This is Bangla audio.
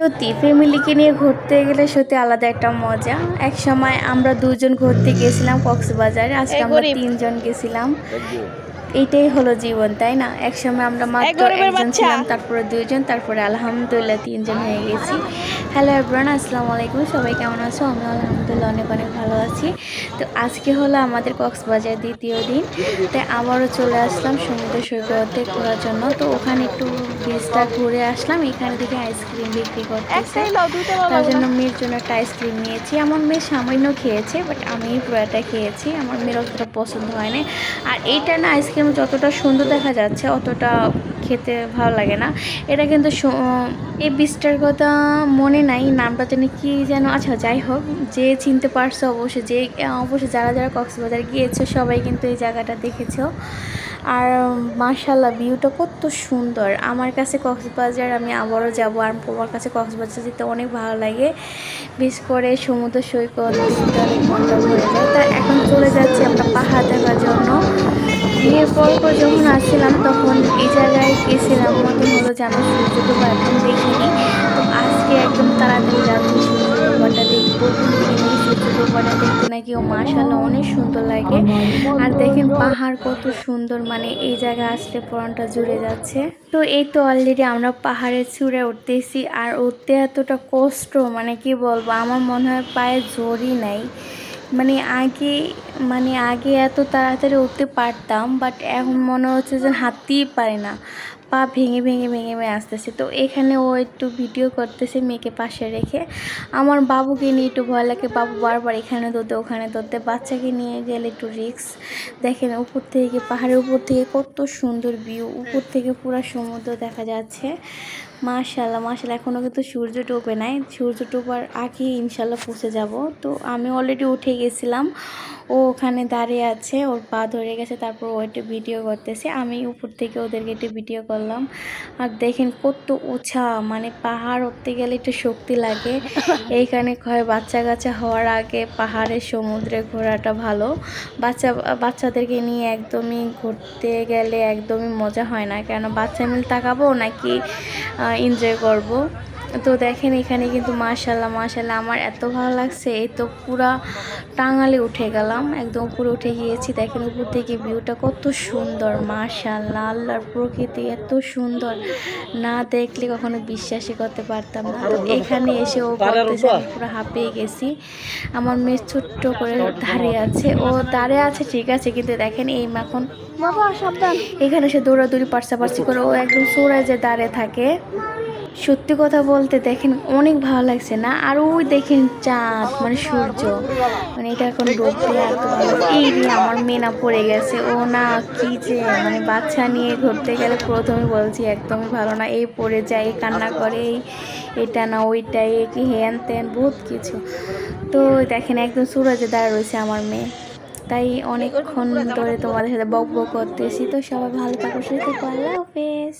সত্যি ফ্যামিলিকে নিয়ে ঘুরতে গেলে সত্যি আলাদা একটা মজা। এক সময় আমরা দুজন ঘুরতে গেছিলাম কক্সবাজারে, আজকে আমরা তিনজন গেছিলাম। এইটাই হলো জীবন, তাই না? এক সময় আমরা মাত্র একজন ছিলাম, তারপরে দুইজন, তারপরে আলহামদুলিল্লাহ তিনজন হয়ে গেছি। হ্যালো এভরিওয়ান, আসসালামু আলাইকুম। সবাই কেমন আছো? আমি আলহামদুলিল্লাহ অনেক অনেক ভালো আছি। তো আজকে হলো আমাদের কক্সবাজার দ্বিতীয় দিন, তাই আবারও চলে আসলাম সমুদ্র সৈকতে ঘোরার জন্য। তো ওখানে একটু বিচটা ঘুরে আসলাম। এখানে দেখে আইসক্রিম বিক্রি করতেছে, তার জন্য মেয়ের জন্য একটা আইসক্রিম নিয়েছি। আমার মেয়ে সামান্য খেয়েছে, বাট আমি পুরোটা খেয়েছি। আমার মেয়ের অতটা পছন্দ হয়নি। আর এইটা না, আইসক্রিম যতটা সুন্দর দেখা যাচ্ছে অতটা খেতে ভালো লাগে না। এটা কিন্তু এই বীজটার কথা মনে নাই, নামটা যেন কি যেন। আচ্ছা যাই হোক, যে চিনতে পারছো অবশ্যই যারা যারা কক্সবাজার গিয়েছো সবাই কিন্তু এই জায়গাটা দেখেছো। আর মাশাআল্লাহ ভিউটা কত সুন্দর। আমার কাছে কক্সবাজার আমি আবারও যাব, আর আমার কাছে কক্সবাজার যেতে অনেক ভালো লাগে। বিশেষ করে সমুদ্র সৈকত দেখতে অনেক মনটা ভরে যায়। তা এখন চলে যাচ্ছি আমরা পাহাড় দেখার জন্য। বিয়ের পর যখন আসছিলাম তখন এই জায়গায় গেছিলাম, মতন হলো যে আমরা সূর্য ডোবা এখন দেখিনি। তো আজকে একদম তাড়াতাড়ি যাচ্ছি সূর্য ডোবাটা দেখবো। ঘুম থেকে নেই সূর্য ডোবাটা দেখতে নাকি ও মাশাআল্লাহ অনেক সুন্দর লাগে। আর দেখেন পাহাড় কত সুন্দর, মানে এই জায়গায় আসলে প্রাণটা জুড়ে যাচ্ছে। তো এই তো অলরেডি আমরা পাহাড়ের চূড়ে উঠতেছি, আর উঠতে এতটা কষ্ট, মানে কি বলবো, আমার মনে হয় পায়ে জোরই নাই। মানে আগে আগে এত তাড়াতাড়ি উঠতে পারতাম, বাট এখন মনে হচ্ছে যে হাঁটতেই পারে না, পা ভেঙে ভেঙে ভেঙে ভেঙে আসতেছে। তো এখানে ও একটু ভিডিও করতেছে মেয়েকে পাশে রেখে। আমার বাবুকে নিয়ে একটু ভয় লাগে, বাবু বারবার এখানে ধরতে ওখানে ধরতে, বাচ্চাকে নিয়ে গেলে একটু রিস্ক। দেখেন উপর থেকে, পাহাড়ের উপর থেকে কত সুন্দর ভিউ, উপর থেকে পুরো সমুদ্র দেখা যাচ্ছে। মাশাআল্লাহ মাশাআল্লাহ, এখনও কিন্তু সূর্য ডোবে নাই, সূর্য ডোবার আগে ইনশাল্লাহ পৌঁছে যাব। তো আমি অলরেডি উঠে গেছিলাম, ও ওখানে দাঁড়িয়ে আছে, ওর পা ধরে গেছে, তারপর ও একটু ভিডিও করতেছে, আমি উপর থেকে ওদেরকে একটু ভিডিও করলাম। আর দেখেন কত উঁচা, মানে পাহাড় উঠতে গেলে একটু শক্তি লাগে। এইখানে বাচ্চা কাচ্চা হওয়ার আগে পাহাড়ে সমুদ্রে ঘোরাটা ভালো। বাচ্চাদেরকে নিয়ে একদমই ঘুরতে গেলে একদমই মজা হয় না, কেন বাচ্চা মিল তাকাবো নাকি এনজয় করব। তো দেখেন এখানে কিন্তু মাশাআল্লাহ মাশাআল্লাহ আমার এত ভালো লাগছে। এই তো পুরা টাঙালে উঠে গেলাম, একদম উপরে উঠে গিয়েছি। দেখেন উপর থেকে ভিউটা কত সুন্দর, মাশাআল্লাহ আল্লাহর প্রকৃতি এত সুন্দর, না দেখলে কখনো বিশ্বাসই করতে পারতাম না। তো এখানে এসে ও বলতেছে আমি পুরো হাঁপিয়ে গেছি। আমার মেয়ে ছোট্ট করে দাঁড়িয়ে আছে, ও দাঁড়িয়ে আছে ঠিক আছে, কিন্তু দেখেন এই এখন এখানে সে দৌড়াদৌড়ি পার্সাপার্সি করে, ও একদম চোরায় যে দাঁড়িয়ে থাকে। সত্যি কথা বলতে দেখেন অনেক ভালো লাগছে না? আর ওই দেখেন চাঁদ, মানে সূর্য, মানে এটা এখন ডুববে। আর তো এই রে আমার মেয়ে না পড়ে গেছে, ও না কি যে, মানে বাচ্চা নিয়ে ঘুরতে গেলে প্রথমে বলছি একদমই ভালো না, এই পড়ে যায়, এই কান্না করে, এটা না ওইটাই, কি হ্যান ত্যান বহুত কিছু। তো দেখেন একদম সুরাজে দাঁড়া রয়েছে আমার মেয়ে। তাই অনেকক্ষণ ধরে তোমাদের সাথে বক বক করতেছি। তো সবাই ভালো থাকো, সুস্থ থাকো, আল্লাহ হাফেজ।